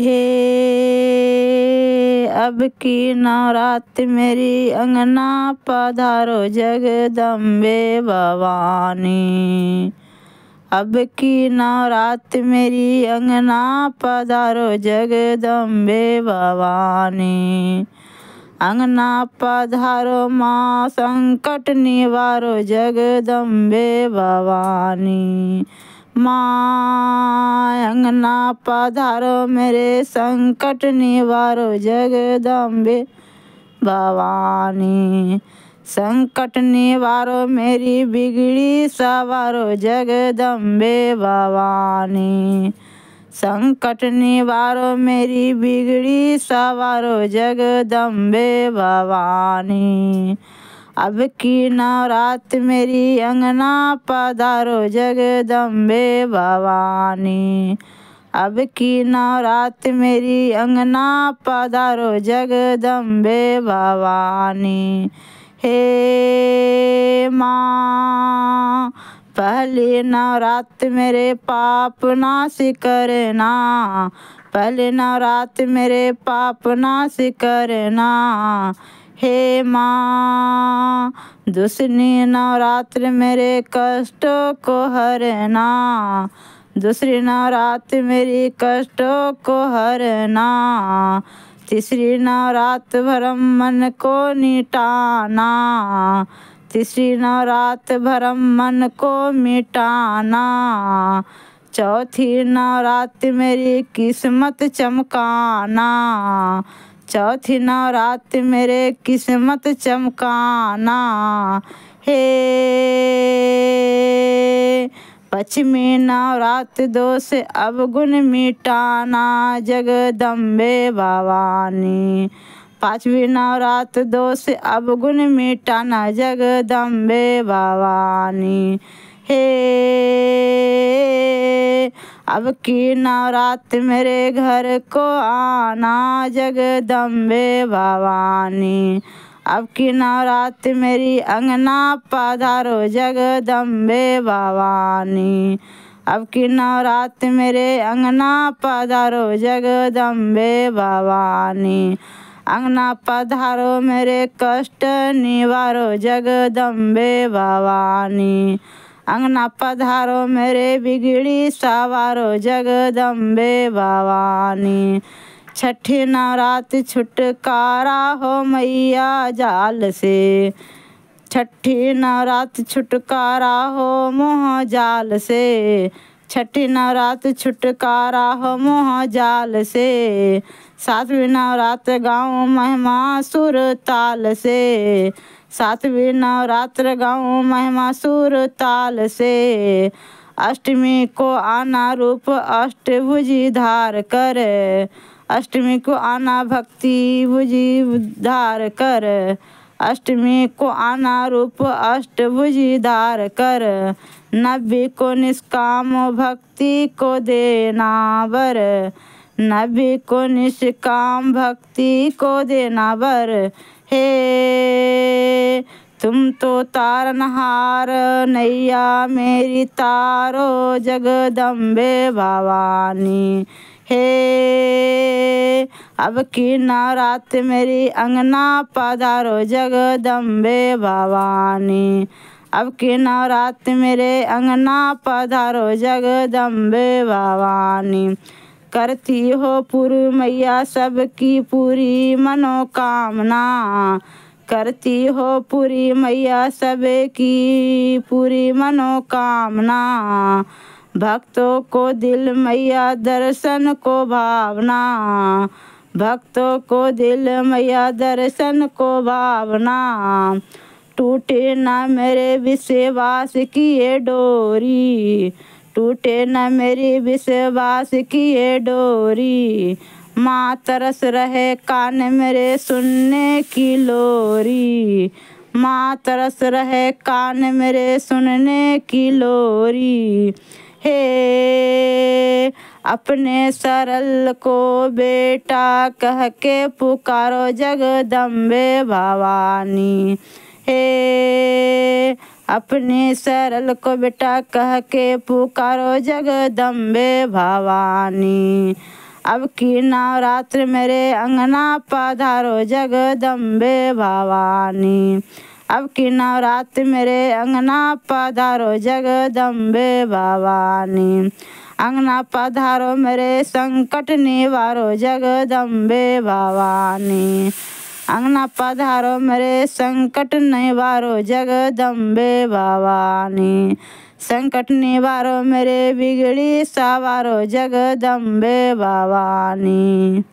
हे अब की नवरात्र मेरी अंगना पधारो जगदम्बे भवानी। अब की नवरात्र मेरी अंगना पधारो जगदम्बे भवानी। अंगना पधारो माँ संकट निवारो जगदम्बे भवानी। माँ अंगना पधारो मेरे संकट निवारो जगदम्बे भवानी। संकट निवारो मेरी बिगड़ी सवारो जगदम्बे भवानी। संकट निवारो मेरी बिगड़ी सवारो जगदम्बे भवानी। अब की नवरात्र मेरी अंगना पधारो जगदम्बे भवानी। अब की नवरात्र मेरी अंगना पधारो जगदम्बे भवानी। हे माँ पहली नवरात्र मेरे पाप नाश करना। पहले नवरात्र मेरे पाप नाश करना। हे माँ दूसरी नवरात्र मेरे कष्टों को हरना। दूसरी नवरात्र मेरी कष्टों को हरना। तीसरी नवरात्र भरम मन को मिटाना। तीसरी नवरात्र भरम मन को मिटाना। चौथी नवरात्र मेरी किस्मत चमकाना। चौथी नवरात्र मेरे किस्मत चमकाना। हे पश्चिमी नवरात्र दोष अवगुण मिटाना जगदम्बे भवानी। पांचवी नवरात्र दोष अवगुण मिटाना जगदम्बे भवानी। हे अब की नवरात्र मेरे घर को आना जगदम्बे भवानी। अब की नवरात्र मेरी अंगना पधारो जगदम्बे भवानी। अब की नवरात्र मेरे अंगना पधारो जगदम्बे भवानी। अंगना पधारो मेरे कष्ट निवारो जगदम्बे भवानी। अंगना पधारो मेरे बिगड़ी सवारो जगदम्बे भवानी। छठी नवरात्र छुटकारा हो मैया जाल से। छठी नवरात्र छुटकारा हो मोह जाल से। छठी नवरात्र छुटकारा हो मोह जाल से। सातवीं नवरात्र गाँव महिमा सुर ताल से। सातवीं नवरात्र गाँव महिमा सुर ताल से। अष्टमी को आना रूप अष्टभुजी धार कर। अष्टमी को आना भक्ति भुजी धार कर। अष्टमी को आना रूप अष्टभुजी धार कर। नब्बे को निष्काम भक्ति को देना वर। नब्बे को निष्काम भक्ति को देना वर। हे तुम तो तारनहार नैया मेरी तारो जगदम्बे भवानी। हे अब की नवरात्र मेरी अंगना पधारो जगदम्बे भवानी। अब की नवरात्र मेरे अंगना पधारो जगदम्बे भवानी। करती हो पूरी मैया सबकी पूरी मनोकामना। करती हो पूरी मैया सबकी पूरी मनोकामना। भक्तों को दिल मैया दर्शन को भावना। भक्तों को दिल मैया दर्शन को भावना। टूटे ना मेरे विश्वास की ये डोरी। टूटे न मेरी विश्वास की ये डोरी। माँ तरस रहे कान मेरे सुनने की लोरी। माँ तरस रहे कान मेरे सुनने की लोरी। हे अपने सरल को बेटा कह के पुकारो जगदम्बे भवानी। हे अपने सरल को बेटा कह के पुकारो जगदम्बे भवानी। अब की नवरात्र मेरे अंगना पधारो जगदम्बे भवानी। अब की नवरात्र मेरे अंगना पधारो जगदम्बे भवानी। अंगना पधारो मेरे संकट निवारो जगदम्बे भवानी। अंगना पधारो मेरे संकट निवारो जगदम्बे भवानी। संकट निवारो मेरे बिगड़ी सवारो जगदम्बे भवानी।